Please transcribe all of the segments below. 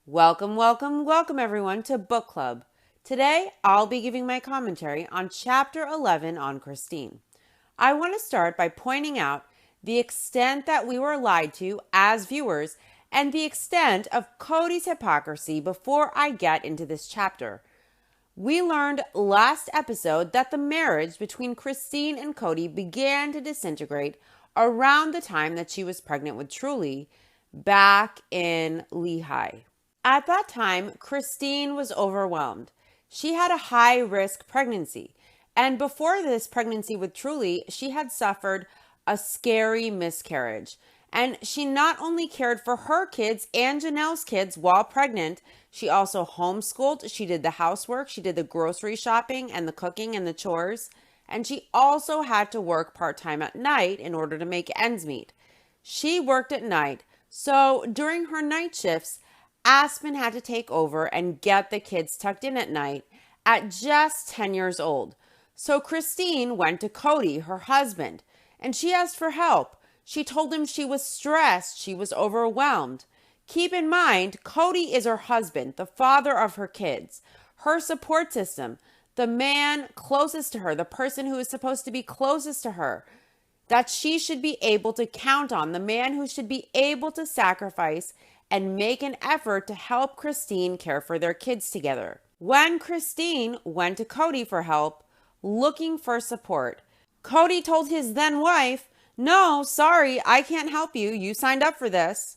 Welcome, welcome, welcome everyone to Book Club. Today, I'll be giving my commentary on Chapter 11 on Christine. I want to start by pointing out the extent that we were lied to as viewers and the extent of Kody's hypocrisy before I get into this chapter. We learned last episode that the marriage between Christine and Kody began to disintegrate around the time that she was pregnant with Truly back in Lehi. At that time, Christine was overwhelmed. She had a high-risk pregnancy, and before this pregnancy with Truly, she had suffered a scary miscarriage. And she not only cared for her kids and Janelle's kids while pregnant, she also homeschooled, she did the housework, she did the grocery shopping and the cooking and the chores, and she also had to work part-time at night in order to make ends meet. She worked at night, so during her night shifts, Aspen had to take over and get the kids tucked in at night at just 10 years old. So Christine went to Kody, her husband, and she asked for help. She told him she was stressed, she was overwhelmed. Keep in mind, Kody is her husband, the father of her kids, her support system, the man closest to her, the person who is supposed to be closest to her, that she should be able to count on, the man who should be able to sacrifice and make an effort to help Christine care for their kids together. When Christine went to Kody for help, looking for support, Kody told his then wife, "No, sorry, I can't help you. You signed up for this."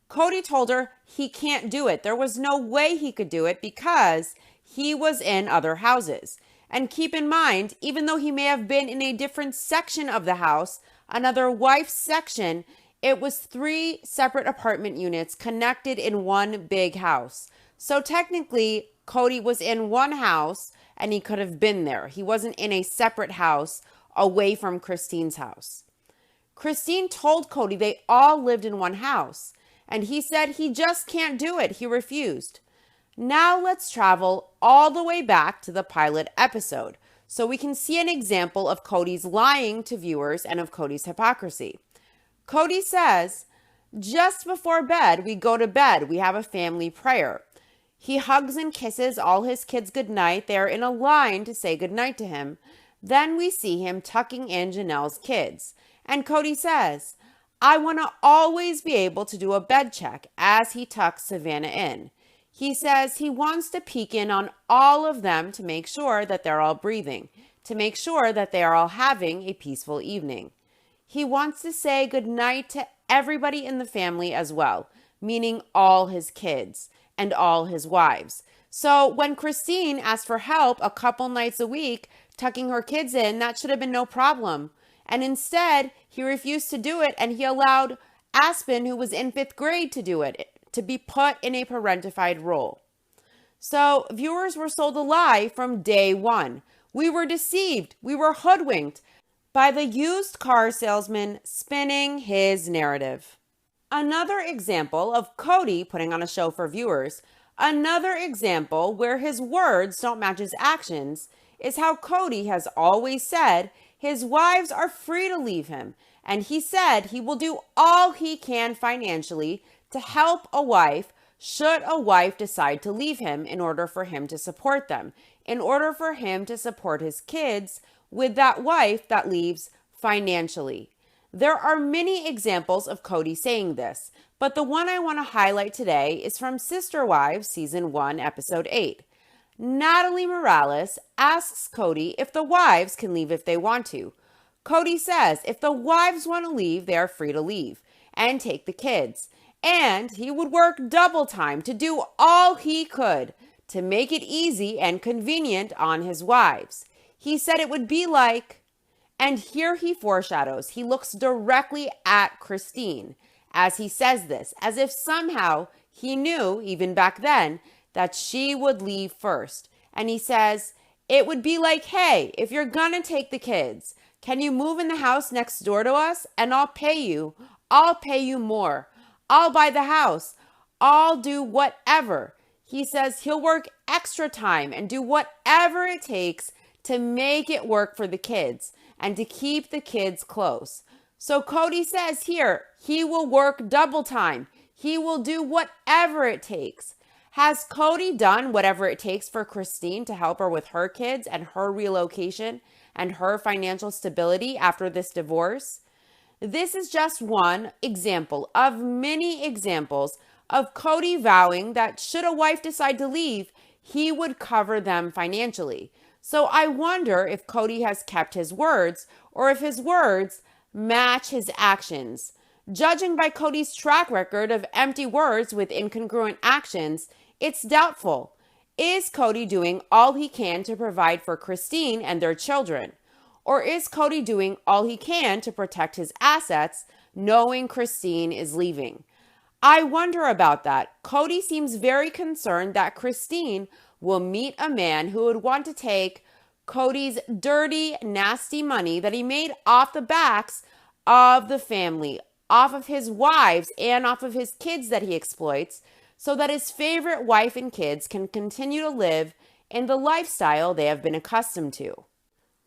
Kody told her he can't do it. There was no way he could do it because he was in other houses. And keep in mind, even though he may have been in a different section of the house, another wife's section, it was 3 separate apartment units connected in one big house. So technically, Kody was in one house and he could have been there. He wasn't in a separate house away from Christine's house. Christine told Kody they all lived in one house, and he said he just can't do it. He refused. Now let's travel all the way back to the pilot episode so we can see an example of Kody's lying to viewers and of Kody's hypocrisy. Kody says, "Just before bed, we go to bed. We have a family prayer." He hugs and kisses all his kids goodnight. They're in a line to say goodnight to him. Then we see him tucking in Janelle's kids. And Kody says, "I want to always be able to do a bed check," as he tucks Savannah in. He says he wants to peek in on all of them to make sure that they're all breathing, to make sure that they are all having a peaceful evening. He wants to say goodnight to everybody in the family as well, meaning all his kids and all his wives. So when Christine asked for help a couple nights a week, tucking her kids in, that should have been no problem. And instead, he refused to do it, and he allowed Aspen, who was in 5th grade, to do it, to be put in a parentified role. So viewers were sold a lie from day one. We were deceived. We were hoodwinked by the used car salesman spinning his narrative. Another example of Kody putting on a show for viewers, another example where his words don't match his actions, is how Kody has always said his wives are free to leave him, and he said he will do all he can financially to help a wife should a wife decide to leave him in order for him to support them, in order for him to support his kids with that wife that leaves financially. There are many examples of Kody saying this, but the one I want to highlight today is from Sister Wives Season 1, Episode 8. Natalie Morales asks Kody if the wives can leave if they want to. Kody says if the wives want to leave, they are free to leave and take the kids. And he would work double time to do all he could to make it easy and convenient on his wives. He said it would be like, and here he foreshadows, he looks directly at Christine as he says this, as if somehow he knew, even back then, that she would leave first. And he says, it would be like, "Hey, if you're gonna take the kids, can you move in the house next door to us? And I'll pay you. I'll pay you more. I'll buy the house. I'll do whatever." He says he'll work extra time and do whatever it takes to make it work for the kids and to keep the kids close. So Kody says here, he will work double time. He will do whatever it takes. Has Cody done whatever it takes for Christine to help her with her kids and her relocation and her financial stability after this divorce? This is just one example of many examples of Cody vowing that should a wife decide to leave, he would cover them financially. So I wonder if Cody has kept his words or if his words match his actions. Judging by Cody's track record of empty words with incongruent actions, it's doubtful. Is Cody doing all he can to provide for Christine and their children? Or is Cody doing all he can to protect his assets, knowing Christine is leaving? I wonder about that. Cody seems very concerned that Christine will meet a man who would want to take Cody's dirty, nasty money that he made off the backs of the family, off of his wives and off of his kids that he exploits, so that his favorite wife and kids can continue to live in the lifestyle they have been accustomed to.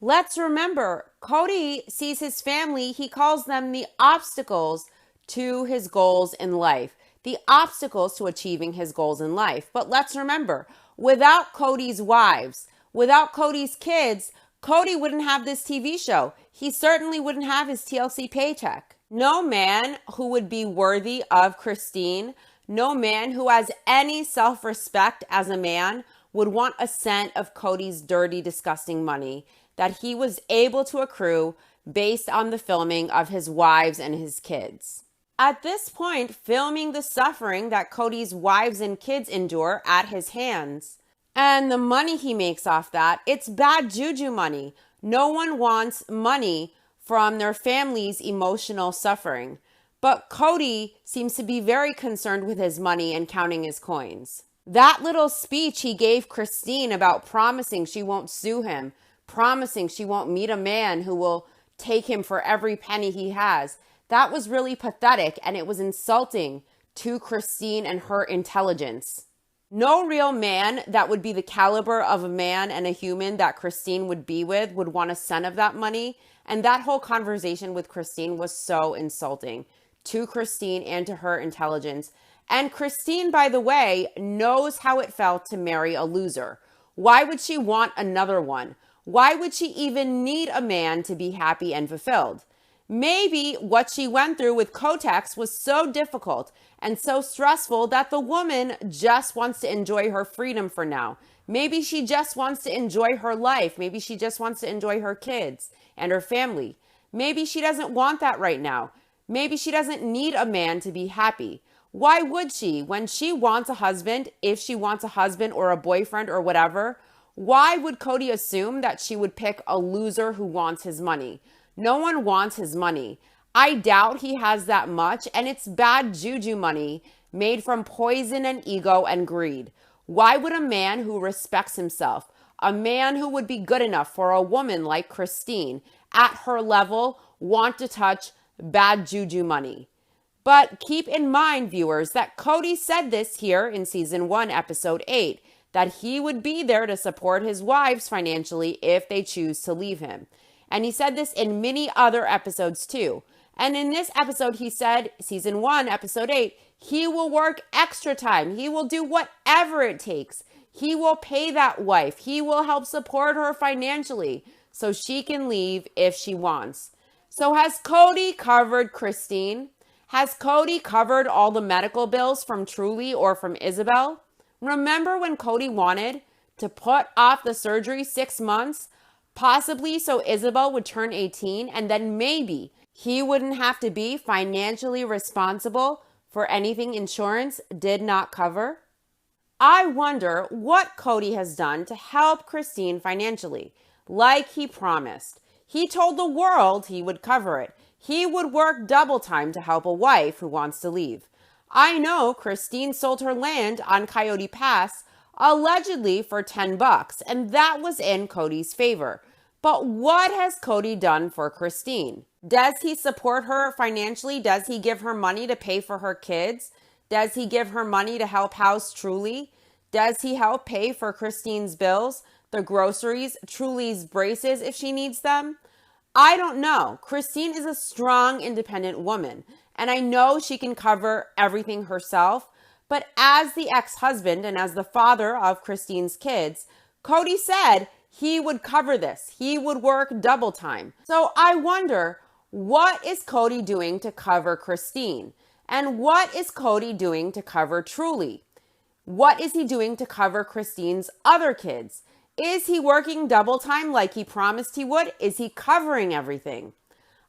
Let's remember, Cody sees his family, he calls them the obstacles to his goals in life, the obstacles to achieving his goals in life. But let's remember, without Cody's wives, without Cody's kids, Cody wouldn't have this TV show. He certainly wouldn't have his TLC paycheck. No man who would be worthy of Christine, no man who has any self-respect as a man would want a cent of Cody's dirty, disgusting money that he was able to accrue based on the filming of his wives and his kids. At this point, filming the suffering that Cody's wives and kids endure at his hands. And the money he makes off that, it's bad juju money. No one wants money from their family's emotional suffering. But Cody seems to be very concerned with his money and counting his coins. That little speech he gave Christine about promising she won't sue him, promising she won't meet a man who will take him for every penny he has, that was really pathetic, and it was insulting to Christine and her intelligence. No real man that would be the caliber of a man and a human that Christine would be with would want a cent of that money. And that whole conversation with Christine was so insulting to Christine and to her intelligence. And Christine, by the way, knows how it felt to marry a loser. Why would she want another one? Why would she even need a man to be happy and fulfilled? Maybe what she went through with Kotex was so difficult and so stressful that the woman just wants to enjoy her freedom for now. Maybe she just wants to enjoy her life. Maybe she just wants to enjoy her kids and her family. Maybe she doesn't want that right now. Maybe she doesn't need a man to be happy. Why would she? When she wants a husband, if she wants a husband or a boyfriend or whatever, why would Cody assume that she would pick a loser who wants his money? No one wants his money. I doubt he has that much, and it's bad juju money made from poison and ego and greed. Why would a man who respects himself, a man who would be good enough for a woman like Christine at her level, want to touch bad juju money? But keep in mind, viewers, that Cody said this here in season 1, episode 8, that he would be there to support his wives financially if they choose to leave him. And he said this in many other episodes too. And in this episode, he said, season 1, episode 8, he will work extra time. He will do whatever it takes. He will pay that wife. He will help support her financially so she can leave if she wants. So has Cody covered Christine? Has Cody covered all the medical bills from Truly or from Isabel? Remember when Cody wanted to put off the surgery 6 months? Possibly so Isabel would turn 18 and then maybe he wouldn't have to be financially responsible for anything insurance did not cover. I wonder what Cody has done to help Christine financially, like he promised. He told the world he would cover it. He would work double time to help a wife who wants to leave. I know Christine sold her land on Coyote Pass allegedly for $10, and that was in Cody's favor. But what has Cody done for Christine? Does he support her financially? Does he give her money to pay for her kids? Does he give her money to help house Truly? Does he help pay for Christine's bills, the groceries, Truly's braces if she needs them? I don't know. Christine is a strong, independent woman, and I know she can cover everything herself, But as the ex-husband and as the father of Christine's kids, Kody said he would cover this. He would work double time. So I wonder, what is Kody doing to cover Christine? And what is Kody doing to cover Truly? What is he doing to cover Christine's other kids? Is he working double time like he promised he would? Is he covering everything?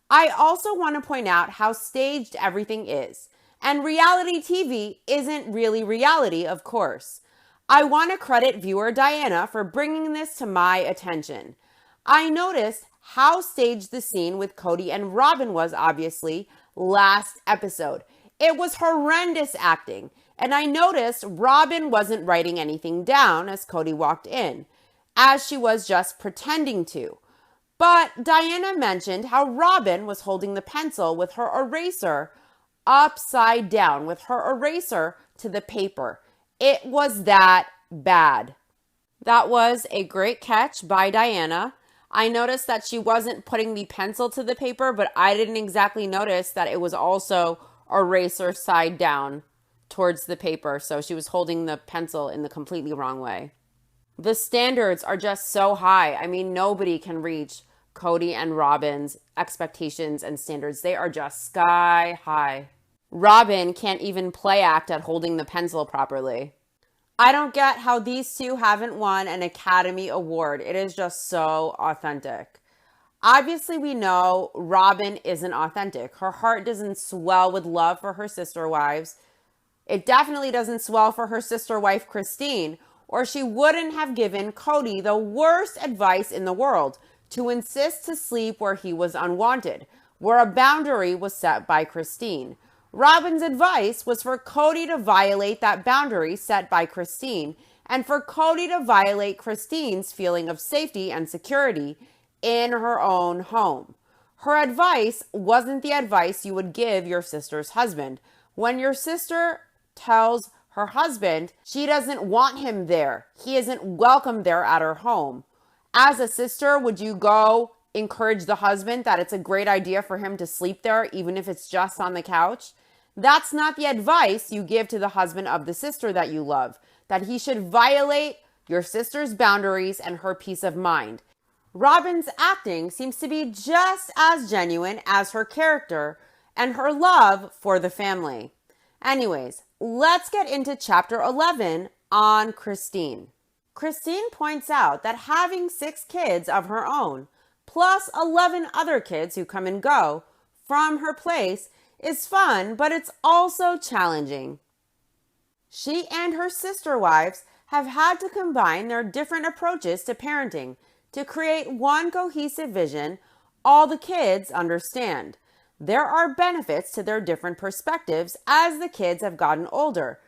I also want to point out how staged everything is. And reality TV isn't really reality, of course. I want to credit viewer Diana for bringing this to my attention. I noticed how staged the scene with Kody and Robin was, obviously, last episode. It was horrendous acting. And I noticed Robin wasn't writing anything down as Kody walked in, as she was just pretending to. But Diana mentioned how Robin was holding the pencil with her eraser upside down, with her eraser to the paper. It was that bad. That was a great catch by Diana. I noticed that she wasn't putting the pencil to the paper, but I didn't exactly notice that it was also eraser side down towards the paper. So she was holding the pencil in the completely wrong way. The standards are just so high. I mean, nobody can reach Kody and Robin's expectations and standards. They are just sky high. Robin can't even play act at holding the pencil properly. I don't get how these two haven't won an Academy Award. It is just so authentic. Obviously, we know Robin isn't authentic. Her heart doesn't swell with love for her sister wives. It definitely doesn't swell for her sister wife, Christine, or she wouldn't have given Kody the worst advice in the world, to insist to sleep where he was unwanted, where a boundary was set by Christine. Robin's advice was for Kody to violate that boundary set by Christine, and for Kody to violate Christine's feeling of safety and security in her own home. Her advice wasn't the advice you would give your sister's husband. When your sister tells her husband she doesn't want him there, he isn't welcome there at her home, as a sister, would you go encourage the husband that it's a great idea for him to sleep there, even if it's just on the couch? That's not the advice you give to the husband of the sister that you love, that he should violate your sister's boundaries and her peace of mind. Robin's acting seems to be just as genuine as her character and her love for the family. Anyways, let's get into chapter 11 on Christine. Christine points out that having 6 kids of her own, plus 11 other kids who come and go from her place, is fun, but it's also challenging. She and her sister wives have had to combine their different approaches to parenting to create one cohesive vision all the kids understand. There are benefits to their different perspectives as the kids have gotten older,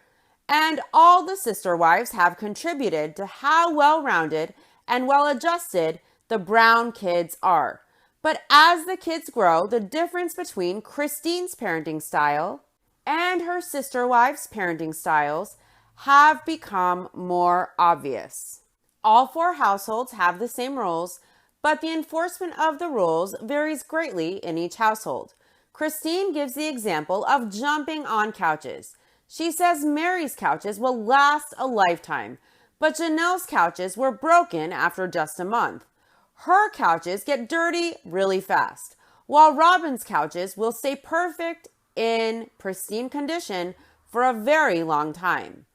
and all the sister wives have contributed to how well-rounded and well-adjusted the Brown kids are. But as the kids grow, the difference between Christine's parenting style and her sister wives' parenting styles have become more obvious. All 4 households have the same rules, but the enforcement of the rules varies greatly in each household. Christine gives the example of jumping on couches. She says Mary's couches will last a lifetime, but Janelle's couches were broken after just a month. Her couches get dirty really fast, while Robin's couches will stay perfect in pristine condition for a very long time.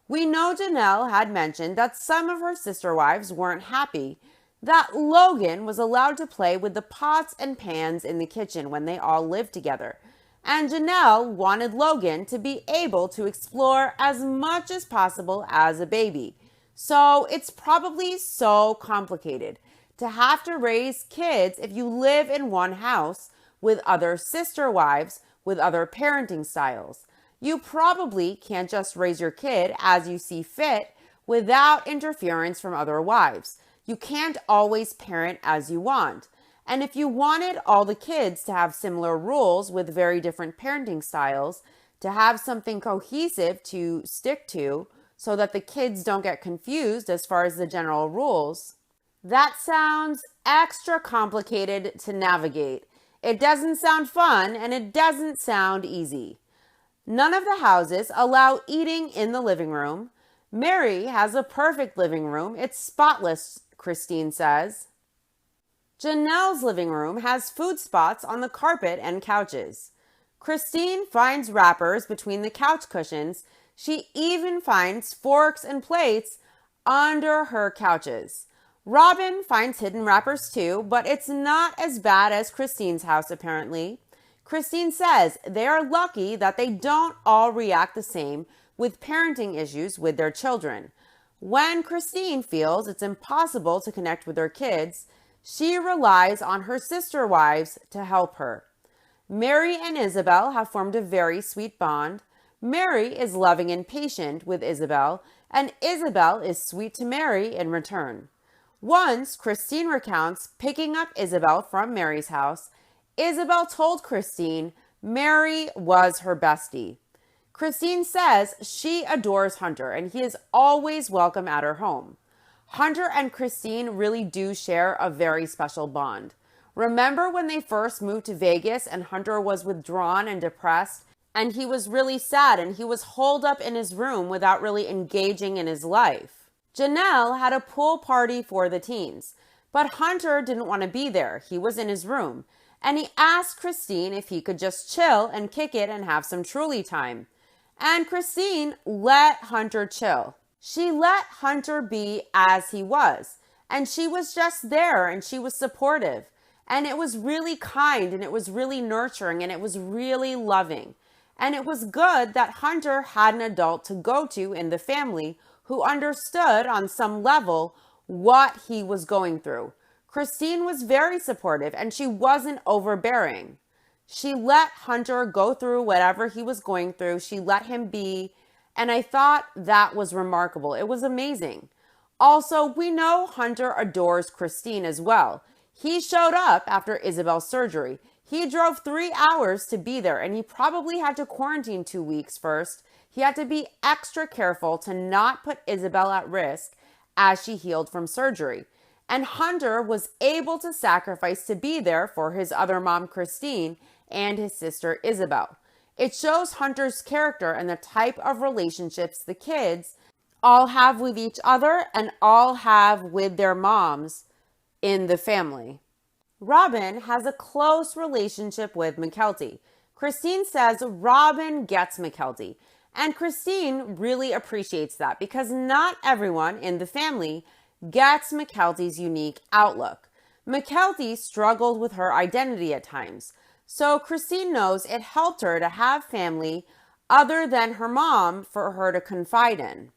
We know Janelle had mentioned that some of her sister wives weren't happy that Logan was allowed to play with the pots and pans in the kitchen when they all lived together. And Janelle wanted Logan to be able to explore as much as possible as a baby. So it's probably so complicated to have to raise kids if you live in one house with other sister wives with other parenting styles. You probably can't just raise your kid as you see fit without interference from other wives. You can't always parent as you want. And if you wanted all the kids to have similar rules with very different parenting styles, to have something cohesive to stick to so that the kids don't get confused as far as the general rules, that sounds extra complicated to navigate. It doesn't sound fun and it doesn't sound easy. None of the houses allow eating in the living room. Mary has a perfect living room. It's spotless, Christine says. Janelle's living room has food spots on the carpet and couches. Christine finds wrappers between the couch cushions. She even finds forks and plates under her couches. Robin finds hidden wrappers too, but it's not as bad as Christine's house apparently. Christine says they are lucky that they don't all react the same with parenting issues with their children. When Christine feels it's impossible to connect with her kids, she relies on her sister wives to help her. Mary and Isabel have formed a very sweet bond. Mary is loving and patient with Isabel, and Isabel is sweet to Mary in return. Once, Christine recounts picking up Isabel from Mary's house. Isabel told Christine Mary was her bestie. Christine says she adores Hunter and he is always welcome at her home. Hunter and Christine really do share a very special bond. Remember when they first moved to Vegas and Hunter was withdrawn and depressed and he was really sad and he was holed up in his room without really engaging in his life? Janelle had a pool party for the teens, but Hunter didn't want to be there. He was in his room. And he asked Christine if he could just chill and kick it and have some truly time. And Christine let Hunter chill. She let Hunter be as he was. And she was just there and she was supportive. And it was really kind and it was really nurturing and it was really loving. And it was good that Hunter had an adult to go to in the family who understood on some level what he was going through. Christine was very supportive and she wasn't overbearing. She let Hunter go through whatever he was going through. She let him be. And I thought that was remarkable. It was amazing. Also, we know Hunter adores Christine as well. He showed up after Isabel's surgery. He drove 3 hours to be there and he probably had to quarantine 2 weeks first. He had to be extra careful to not put Isabel at risk as she healed from surgery. And Hunter was able to sacrifice to be there for his other mom, Christine, and his sister, Isabel. It shows Hunter's character and the type of relationships the kids all have with each other and all have with their moms in the family. Robin has a close relationship with McKelty. Christine says Robin gets McKelty, and Christine really appreciates that because not everyone in the family gets McKelty's unique outlook. McKelty struggled with her identity at times, so Christine knows it helped her to have family other than her mom for her to confide in.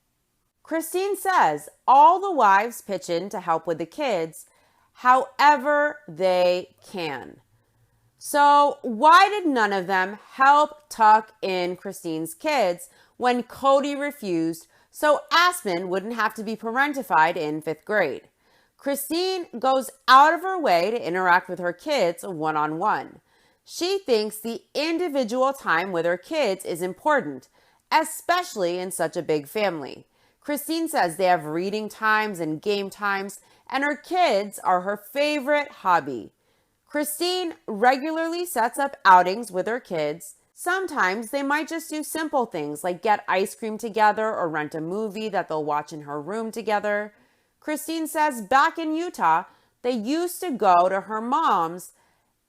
Christine says all the wives pitch in to help with the kids however they can. So why did none of them help tuck in Christine's kids when Cody refused so Aspen wouldn't have to be parentified in 5th grade? Christine goes out of her way to interact with her kids one-on-one. She thinks the individual time with her kids is important, especially in such a big family. Christine says they have reading times and game times, and her kids are her favorite hobby. Christine regularly sets up outings with her kids. Sometimes they might just do simple things like get ice cream together or rent a movie that they'll watch in her room together. Christine says back in Utah, they used to go to her mom's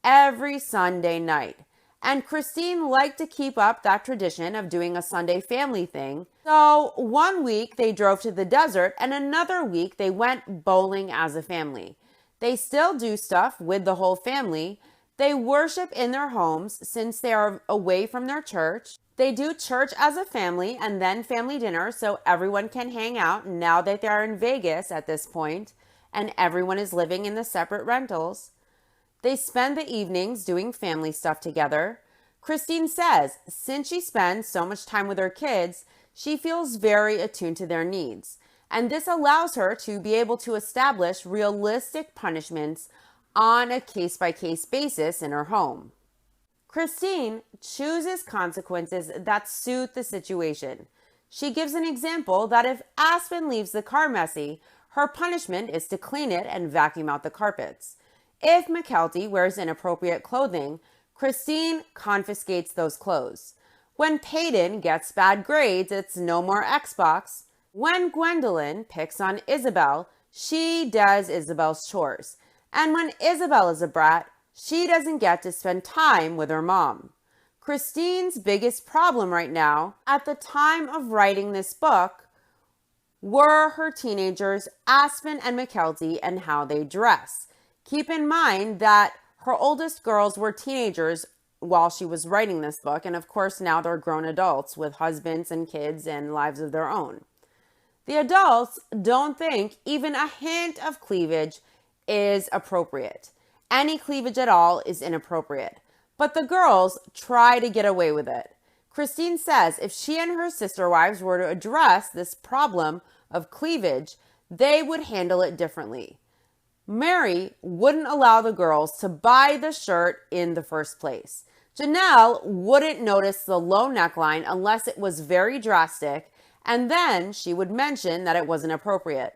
every Sunday night. And Christine liked to keep up that tradition of doing a Sunday family thing. So one week they drove to the desert and another week they went bowling as a family. They still do stuff with the whole family. They worship in their homes since they are away from their church. They do church as a family and then family dinner so everyone can hang out now that they're in Vegas at this point and everyone is living in the separate rentals. They spend the evenings doing family stuff together. Christine says since she spends so much time with her kids, she feels very attuned to their needs. And this allows her to be able to establish realistic punishments on a case-by-case basis in her home. Christine chooses consequences that suit the situation. She gives an example that if Aspen leaves the car messy, her punishment is to clean it and vacuum out the carpets. If McKelty wears inappropriate clothing, Christine confiscates those clothes. When Peyton gets bad grades, it's no more Xbox. When Gwendolyn picks on Isabel, she does Isabel's chores. And when Isabel is a brat, she doesn't get to spend time with her mom. Christine's biggest problem right now, at the time of writing this book, were her teenagers, Aspen and McKelty, and how they dress. Keep in mind that her oldest girls were teenagers while she was writing this book, and of course now they're grown adults with husbands and kids and lives of their own. The adults don't think even a hint of cleavage is appropriate. Any cleavage at all is inappropriate. But the girls try to get away with it. Christine says if she and her sister wives were to address this problem of cleavage, they would handle it differently. Mary wouldn't allow the girls to buy the shirt in the first place. Janelle wouldn't notice the low neckline unless it was very drastic, and then she would mention that it wasn't appropriate.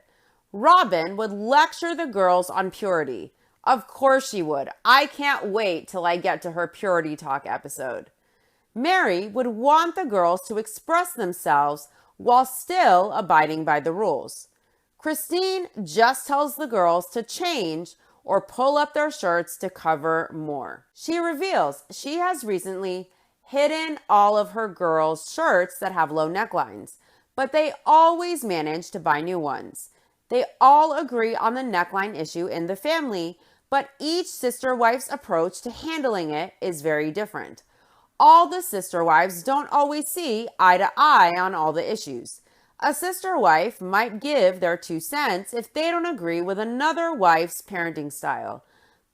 Robin would lecture the girls on purity. Of course she would. I can't wait till I get to her purity talk episode. Mary would want the girls to express themselves while still abiding by the rules. Christine just tells the girls to change or pull up their shirts to cover more. She reveals she has recently hidden all of her girls' shirts that have low necklines, but they always manage to buy new ones. They all agree on the neckline issue in the family, but each sister wife's approach to handling it is very different. All the sister wives don't always see eye to eye on all the issues. A sister wife might give their 2 cents if they don't agree with another wife's parenting style.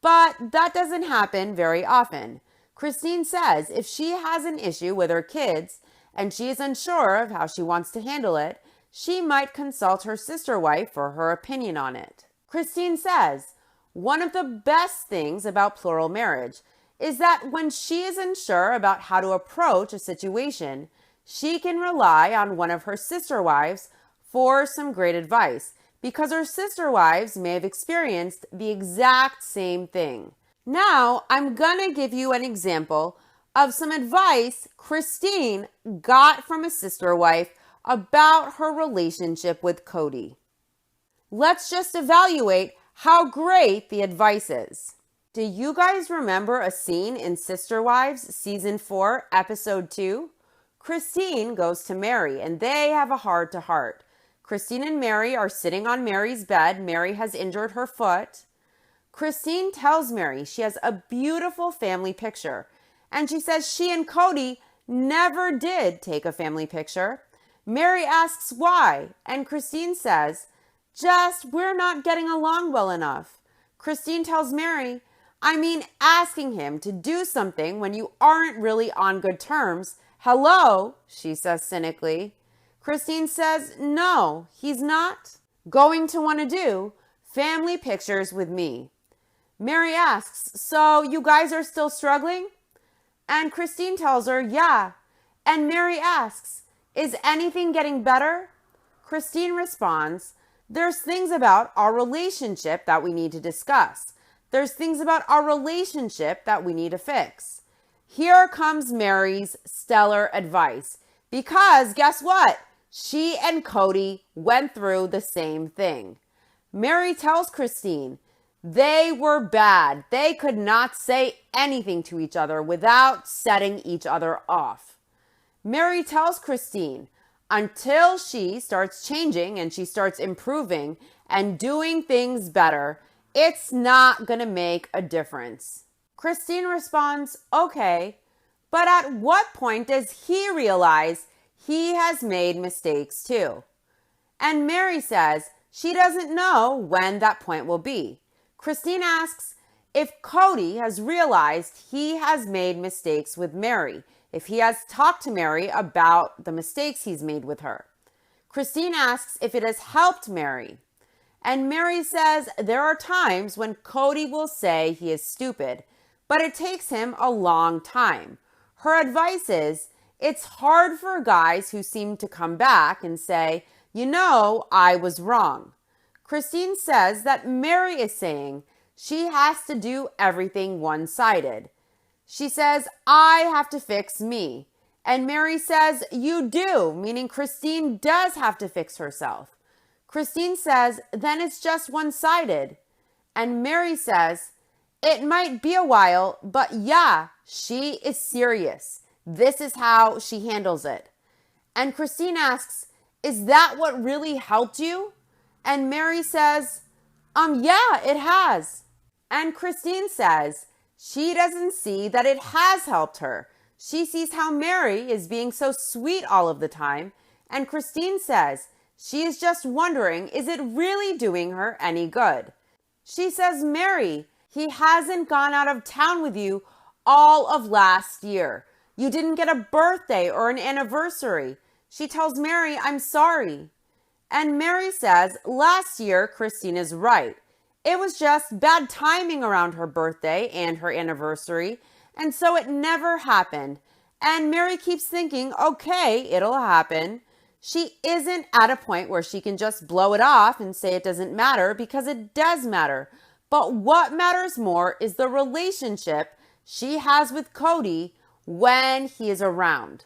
But that doesn't happen very often. Christine says if she has an issue with her kids and she is unsure of how she wants to handle it, she might consult her sister wife for her opinion on it. Christine says, one of the best things about plural marriage is that when she is unsure about how to approach a situation, she can rely on one of her sister wives for some great advice because her sister wives may have experienced the exact same thing. Now, I'm gonna give you an example of some advice Christine got from a sister wife about her relationship with Cody. Let's just evaluate how great the advice is. Do you guys remember a scene in Sister Wives, Season 4, Episode 2? Christine goes to Mary, and they have a heart-to-heart. Christine and Mary are sitting on Mary's bed. Mary has injured her foot. Christine tells Mary she has a beautiful family picture, and she says she and Cody never did take a family picture. Mary asks why, and Christine says, we're not getting along well enough. Christine tells Mary, asking him to do something when you aren't really on good terms. Hello, she says cynically. Christine says, no, he's not going to want to do family pictures with me. Mary asks, so you guys are still struggling? And Christine tells her, yeah. And Mary asks, is anything getting better? Christine responds, there's things about our relationship that we need to discuss. There's things about our relationship that we need to fix. Here comes Mary's stellar advice. Because guess what? She and Cody went through the same thing. Mary tells Christine they were bad. They could not say anything to each other without setting each other off. Mary tells Christine until she starts changing and she starts improving and doing things better, it's not going to make a difference. Christine responds, okay, but at what point does he realize he has made mistakes too? And Mary says she doesn't know when that point will be. Christine asks if Cody has realized he has made mistakes with Mary, if he has talked to Mary about the mistakes he's made with her. Christine asks if it has helped Mary. And Mary says there are times when Cody will say he is stupid, but it takes him a long time. Her advice is, it's hard for guys who seem to come back and say, I was wrong. Christine says that Mary is saying she has to do everything one-sided. She says, I have to fix me. And Mary says, you do, meaning Christine does have to fix herself. Christine says, then it's just one-sided. And Mary says, it might be a while, but yeah, she is serious. This is how she handles it. And Christine asks, is that what really helped you? And Mary says, yeah, it has. And Christine says, she doesn't see that it has helped her. She sees how Mary is being so sweet all of the time. And Christine says, she is just wondering, is it really doing her any good? She says, Mary, he hasn't gone out of town with you all of last year. You didn't get a birthday or an anniversary. She tells Mary, I'm sorry. And Mary says, last year, Christine is right. It was just bad timing around her birthday and her anniversary, and so it never happened. And Mary keeps thinking, okay, it'll happen. She isn't at a point where she can just blow it off and say it doesn't matter, because it does matter. But what matters more is the relationship she has with Cody when he is around.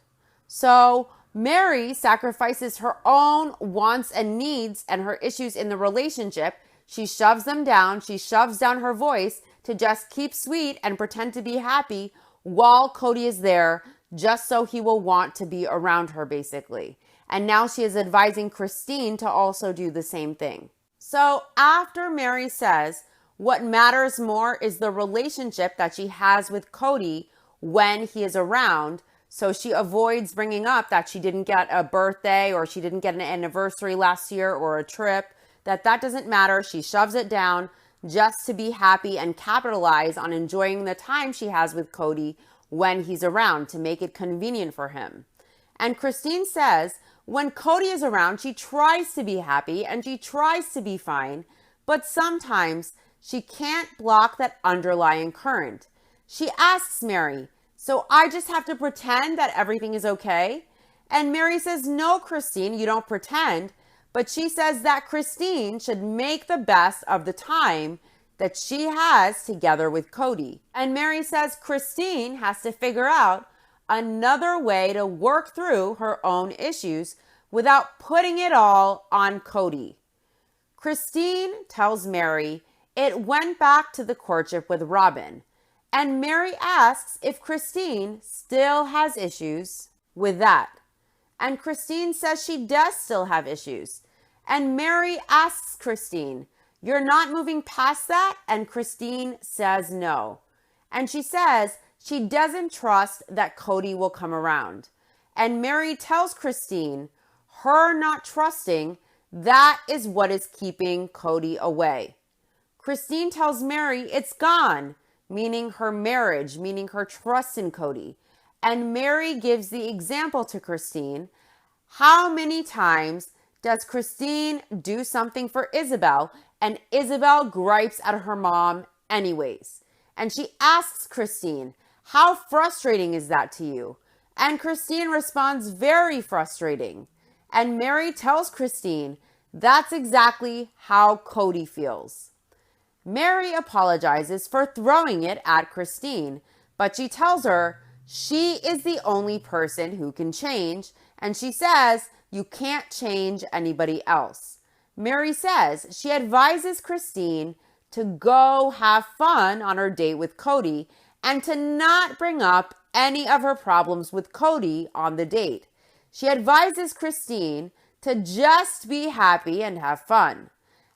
So Mary sacrifices her own wants and needs and her issues in the relationship. She shoves them down. She shoves down her voice to just keep sweet and pretend to be happy while Cody is there, just so he will want to be around her, basically. And now she is advising Christine to also do the same thing. So after Mary says what matters more is the relationship that she has with Cody when he is around, so she avoids bringing up that she didn't get a birthday or she didn't get an anniversary last year or a trip, that doesn't matter. She shoves it down just to be happy and capitalize on enjoying the time she has with Cody when he's around, to make it convenient for him. And Christine says when Cody is around, she tries to be happy and she tries to be fine, but sometimes she can't block that underlying current. She asks Mary, so I just have to pretend that everything is okay? And Mary says, no, Christine, you don't pretend. But she says that Christine should make the best of the time that she has together with Cody. And Mary says Christine has to figure out another way to work through her own issues without putting it all on Cody. Christine tells Mary it went back to the courtship with Robin. And Mary asks if Christine still has issues with that. And Christine says she does still have issues. And Mary asks Christine, you're not moving past that? And Christine says no. And she says she doesn't trust that Cody will come around. And Mary tells Christine, her not trusting, that is what is keeping Cody away. Christine tells Mary it's gone, meaning her marriage, meaning her trust in Cody. And Mary gives the example to Christine. How many times does Christine do something for Isabel and Isabel gripes at her mom anyways? And she asks Christine, how frustrating is that to you? And Christine responds, very frustrating. And Mary tells Christine, that's exactly how Cody feels. Mary apologizes for throwing it at Christine, but she tells her she is the only person who can change, and she says you can't change anybody else. Mary says she advises Christine to go have fun on her date with Cody and to not bring up any of her problems with Cody on the date. She advises Christine to just be happy and have fun.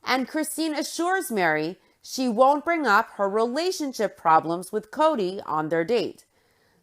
And Christine assures Mary she won't bring up her relationship problems with Cody on their date.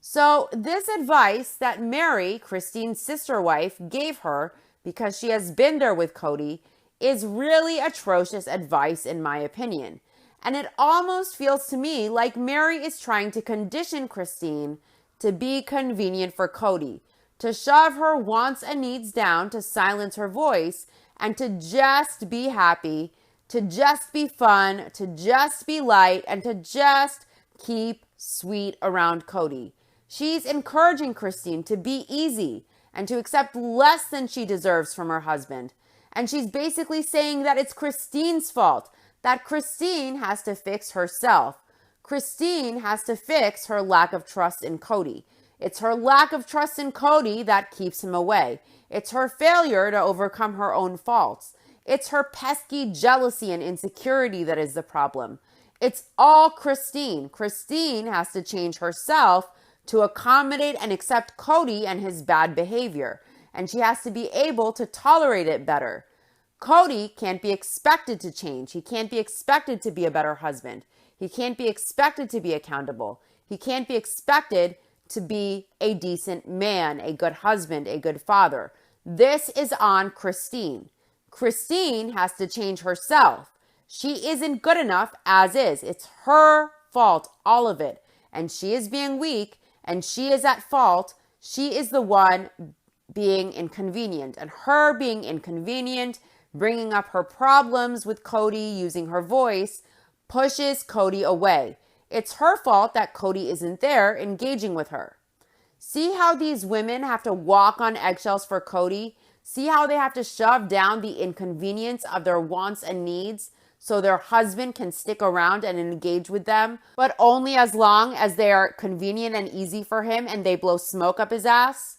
So this advice that Mary, Christine's sister wife, gave her because she has been there with Cody is really atrocious advice in my opinion. And it almost feels to me like Mary is trying to condition Christine to be convenient for Cody, to shove her wants and needs down, to silence her voice, and to just be happy, to just be fun, to just be light, and to just keep sweet around Cody. She's encouraging Christine to be easy and to accept less than she deserves from her husband. And she's basically saying that it's Christine's fault, that Christine has to fix herself. Christine has to fix her lack of trust in Cody. It's her lack of trust in Cody that keeps him away. It's her failure to overcome her own faults. It's her pesky jealousy and insecurity that is the problem. It's all Christine. Christine has to change herself to accommodate and accept Cody and his bad behavior. And she has to be able to tolerate it better. Cody can't be expected to change. He can't be expected to be a better husband. He can't be expected to be accountable. He can't be expected to be a decent man, a good husband, a good father. This is on Christine. Christine has to change herself. She isn't good enough as is. It's her fault, all of it. And she is being weak and she is at fault. She is the one being inconvenient, and her being inconvenient, bringing up her problems with Cody using her voice, pushes Cody away. It's her fault that Cody isn't there engaging with her. See how these women have to walk on eggshells for Cody? See how they have to shove down the inconvenience of their wants and needs so their husband can stick around and engage with them, but only as long as they are convenient and easy for him and they blow smoke up his ass?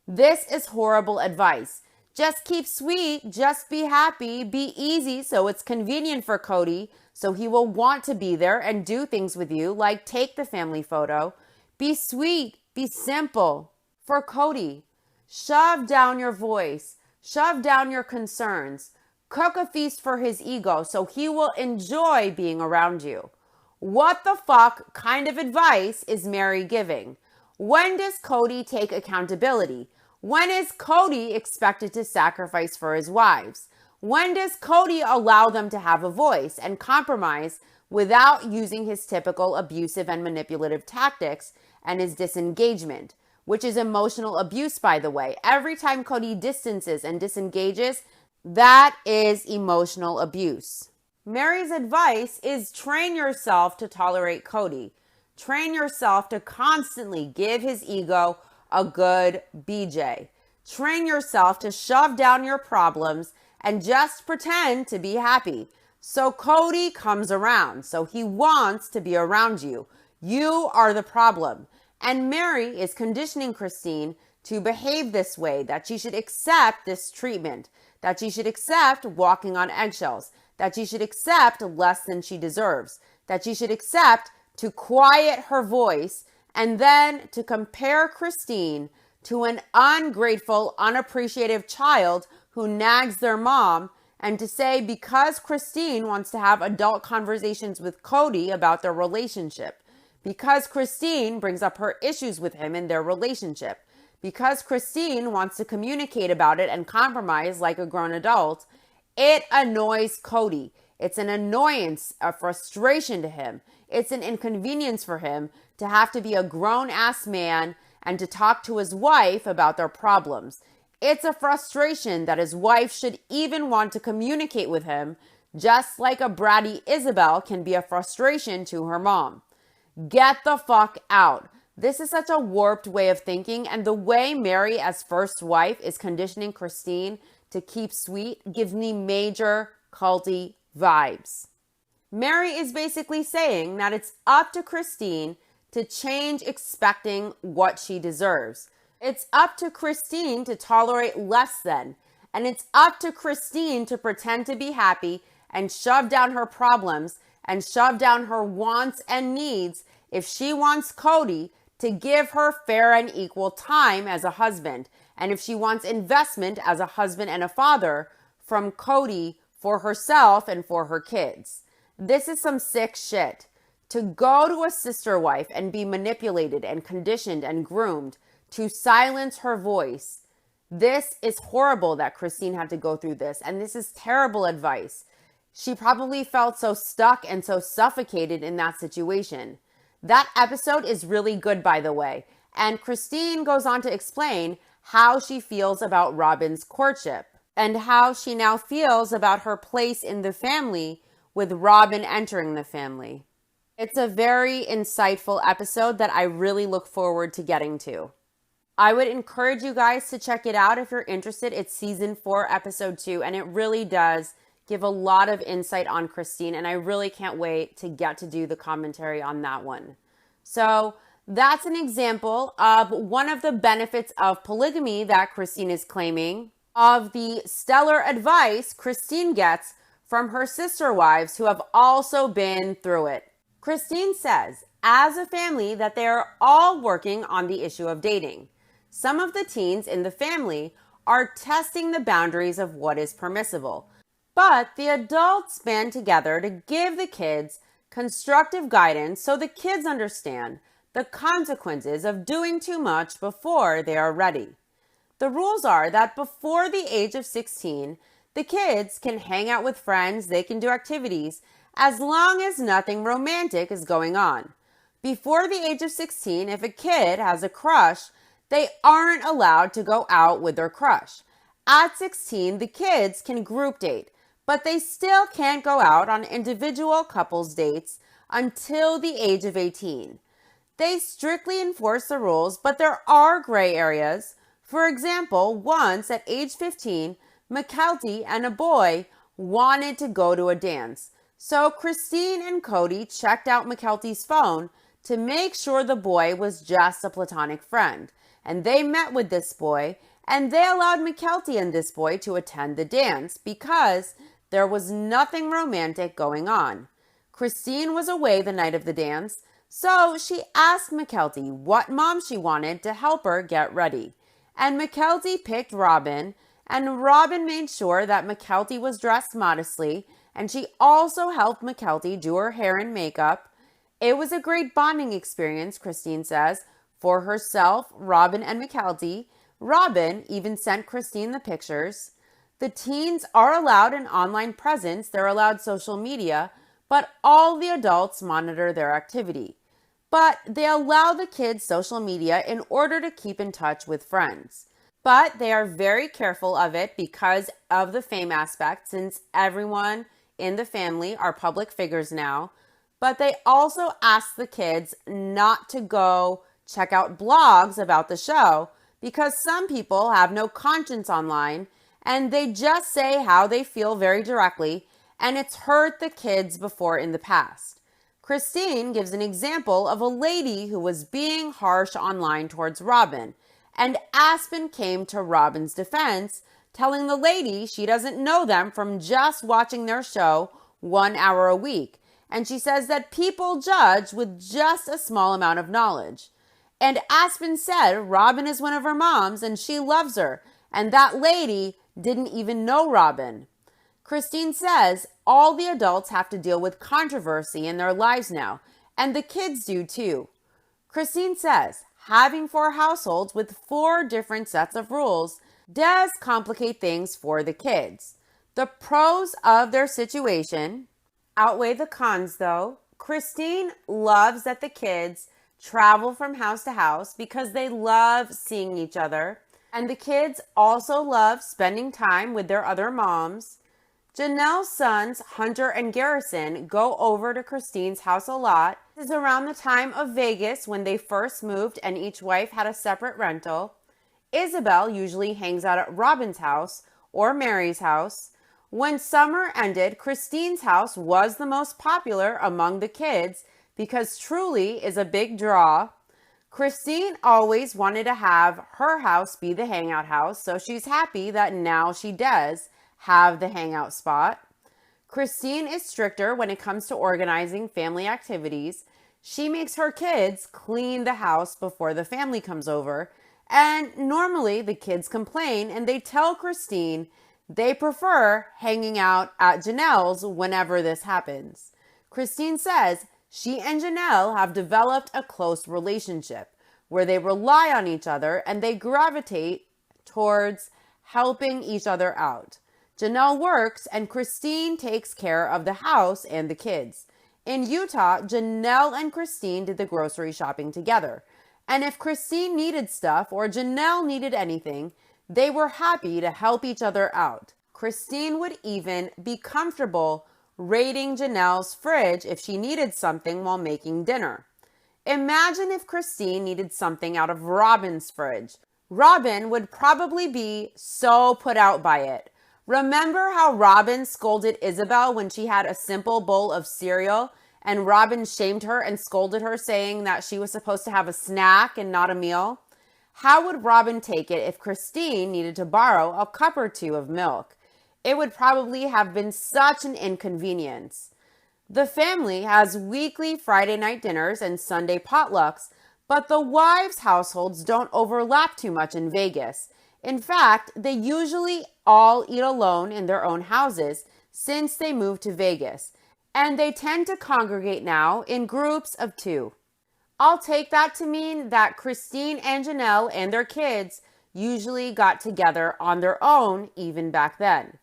This is horrible advice. Just keep sweet, just be happy, be easy so it's convenient for Cody, so he will want to be there and do things with you, like take the family photo. Be sweet, be simple. For Cody, shove down your voice, shove down your concerns, cook a feast for his ego so he will enjoy being around you. What the fuck kind of advice is Mary giving? When does Cody take accountability? When is Cody expected to sacrifice for his wives? When does Cody allow them to have a voice and compromise without using his typical abusive and manipulative tactics and his disengagement, which is emotional abuse, by the way? Every time Cody distances and disengages, that is emotional abuse. Mary's advice is train yourself to tolerate Cody. Train yourself to constantly give his ego a good BJ. Train yourself to shove down your problems and just pretend to be happy. So Cody comes around. So he wants to be around you. You are the problem. And Mary is conditioning Christine to behave this way, that she should accept this treatment, that she should accept walking on eggshells, that she should accept less than she deserves, that she should accept to quiet her voice, and then to compare Christine to an ungrateful, unappreciative child who nags their mom, and to say because Christine wants to have adult conversations with Cody about their relationship, because Christine brings up her issues with him in their relationship, because Christine wants to communicate about it and compromise like a grown adult, it annoys Cody. It's an annoyance, a frustration to him. It's an inconvenience for him to have to be a grown-ass man and to talk to his wife about their problems. It's a frustration that his wife should even want to communicate with him, just like a bratty Isabel can be a frustration to her mom. Get the fuck out. This is such a warped way of thinking, and the way Mary as first wife is conditioning Christine to keep sweet gives me major culty vibes. Mary is basically saying that it's up to Christine to change expecting what she deserves. It's up to Christine to tolerate less than. And it's up to Christine to pretend to be happy and shove down her problems and shove down her wants and needs if she wants Cody to give her fair and equal time as a husband. And if she wants investment as a husband and a father from Cody for herself and for her kids. This is some sick shit. To go to a sister wife and be manipulated and conditioned and groomed to silence her voice. This is horrible that Christine had to go through this. And this is terrible advice. She probably felt so stuck and so suffocated in that situation. That episode is really good, by the way. And Christine goes on to explain how she feels about Robin's courtship and how she now feels about her place in the family with Robin entering the family. It's a very insightful episode that I really look forward to getting to. I would encourage you guys to check it out if you're interested. It's season 4, episode 2, and it really does give a lot of insight on Christine, and I really can't wait to get to do the commentary on that one. So That's an example of one of the benefits of polygamy that Christine is claiming, of the stellar advice Christine gets from her sister wives who have also been through it. Christine says, as a family, that they are all working on the issue of dating. Some of the teens in the family are testing the boundaries of what is permissible, but the adults band together to give the kids constructive guidance so the kids understand the consequences of doing too much before they are ready. The rules are that before the age of 16, the kids can hang out with friends, they can do activities, as long as nothing romantic is going on. Before the age of 16, if a kid has a crush, they aren't allowed to go out with their crush. At 16, the kids can group date, but they still can't go out on individual couples dates until the age of 18. They strictly enforce the rules, but there are gray areas. For example, once at age 15, Mackelty and a boy wanted to go to a dance. So Christine and Cody checked out Mackelty's phone to make sure the boy was just a platonic friend. And they met with this boy, and they allowed Mackelty and this boy to attend the dance because there was nothing romantic going on. Christine was away the night of the dance, so she asked Mackelty what mom she wanted to help her get ready. And Mackelty picked Robin, and Robin made sure that Mackelty was dressed modestly, and she also helped Mackelty do her hair and makeup. It was a great bonding experience, Christine says, for herself, Robin, and Mackelty. Robin even sent Christine the pictures. The teens are allowed an online presence, they're allowed social media, but all the adults monitor their activity. But they allow the kids social media in order to keep in touch with friends. But they are very careful of it because of the fame aspect, since everyone in the family are public figures now. But they also ask the kids not to go check out blogs about the show because some people have no conscience online and they just say how they feel very directly, and it's hurt the kids before in the past. Christine gives an example of a lady who was being harsh online towards Robin, and Aspen came to Robin's defense, telling the lady she doesn't know them from just watching their show 1 hour a week. And she says that people judge with just a small amount of knowledge. And Aspen said Robin is one of her moms and she loves her, and that lady didn't even know Robin. Christine says all the adults have to deal with controversy in their lives now, and the kids do too. Christine says having 4 households with 4 different sets of rules does complicate things for the kids. The pros of their situation outweigh the cons, though. Christine loves that the kids travel from house to house because they love seeing each other, and the kids also love spending time with their other moms. Janelle's sons, Hunter and Garrison, go over to Christine's house a lot. This is around the time of Vegas when they first moved and each wife had a separate rental. Isabel usually hangs out at Robin's house or Mary's house. When summer ended, Christine's house was the most popular among the kids because Truly is a big draw. Christine always wanted to have her house be the hangout house, so she's happy that now she does have the hangout spot. Christine is stricter when it comes to organizing family activities. She makes her kids clean the house before the family comes over, and normally the kids complain and they tell Christine they prefer hanging out at Janelle's whenever this happens. Christine says she and Janelle have developed a close relationship where they rely on each other and they gravitate towards helping each other out. Janelle works and Christine takes care of the house and the kids. In Utah, Janelle and Christine did the grocery shopping together. And if Christine needed stuff or Janelle needed anything, they were happy to help each other out. Christine would even be comfortable raiding Janelle's fridge if she needed something while making dinner. Imagine if Christine needed something out of Robin's fridge. Robin would probably be so put out by it. Remember how Robin scolded Isabel when she had a simple bowl of cereal and Robin shamed her and scolded her, saying that she was supposed to have a snack and not a meal? How would Robin take it if Christine needed to borrow a cup or two of milk? It would probably have been such an inconvenience. The family has weekly Friday night dinners and Sunday potlucks, but the wives' households don't overlap too much in Vegas. In fact, they usually all eat alone in their own houses since they moved to Vegas, and they tend to congregate now in groups of 2. I'll take that to mean that Christine and Janelle and their kids usually got together on their own even back then.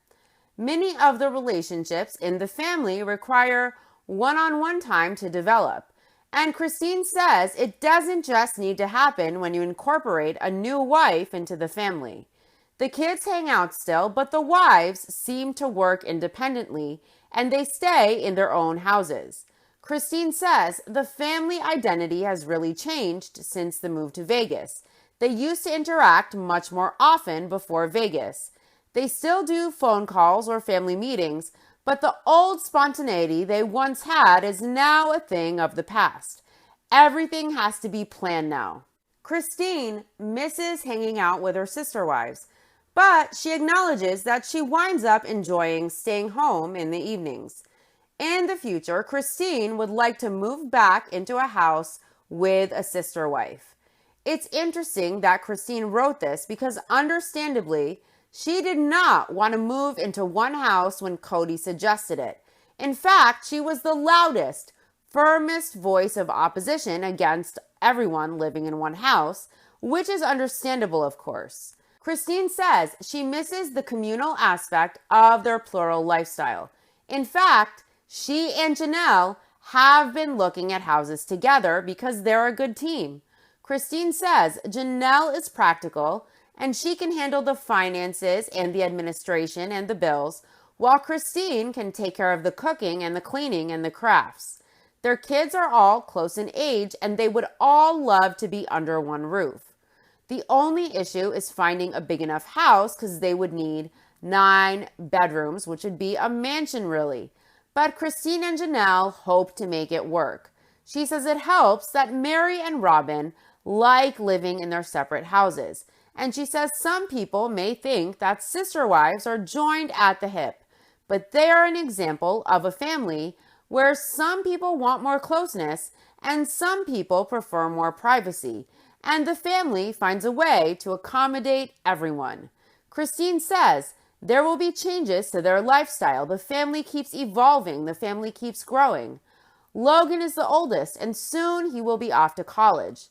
Many of the relationships in the family require one-on-one time to develop. And Christine says it doesn't just need to happen when you incorporate a new wife into the family. The kids hang out still, but the wives seem to work independently and they stay in their own houses. Christine says the family identity has really changed since the move to Vegas. They used to interact much more often before Vegas. They still do phone calls or family meetings, but the old spontaneity they once had is now a thing of the past. Everything has to be planned now. Christine misses hanging out with her sister wives, but she acknowledges that she winds up enjoying staying home in the evenings. In the future, Christine would like to move back into a house with a sister wife. It's interesting that Christine wrote this because understandably, she did not want to move into one house when Cody suggested it. In fact, she was the loudest, firmest voice of opposition against everyone living in one house, which is understandable, of course. Christine says she misses the communal aspect of their plural lifestyle. In fact, she and Janelle have been looking at houses together because they're a good team. Christine says Janelle is practical and she can handle the finances and the administration and the bills, while Christine can take care of the cooking and the cleaning and the crafts. Their kids are all close in age and they would all love to be under one roof. The only issue is finding a big enough house because they would need 9 bedrooms, which would be a mansion really. But Christine and Janelle hope to make it work. She says it helps that Mary and Robin like living in their separate houses. And she says some people may think that sister wives are joined at the hip, but they are an example of a family where some people want more closeness and some people prefer more privacy, and the family finds a way to accommodate everyone. Christine says there will be changes to their lifestyle. The family keeps evolving. The family keeps growing. Logan is the oldest, and soon he will be off to college.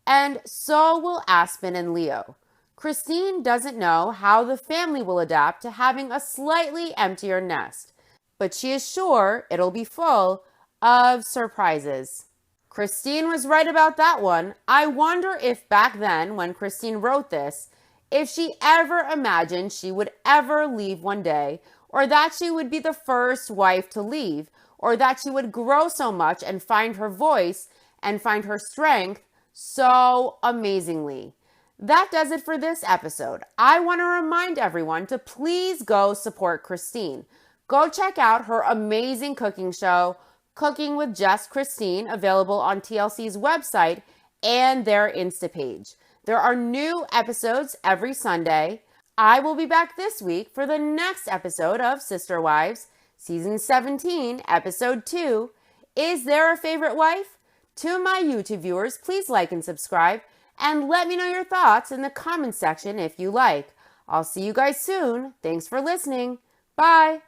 And so will Aspen and Leo. Christine doesn't know how the family will adapt to having a slightly emptier nest, but she is sure it'll be full of surprises. Christine was right about that one. I wonder if back then, when Christine wrote this, if she ever imagined she would ever leave one day, or that she would be the first wife to leave, or that she would grow so much and find her voice and find her strength so amazingly. That does it for this episode. I want to remind everyone to please go support Christine. Go check out her amazing cooking show, Cooking with Just Christine, available on TLC's website and their Insta page. There are new episodes every Sunday. I will be back this week for the next episode of Sister Wives, Season 17, Episode 2. Is there a favorite wife? To my YouTube viewers, please like and subscribe, and let me know your thoughts in the comment section if you like. I'll see you guys soon. Thanks for listening. Bye.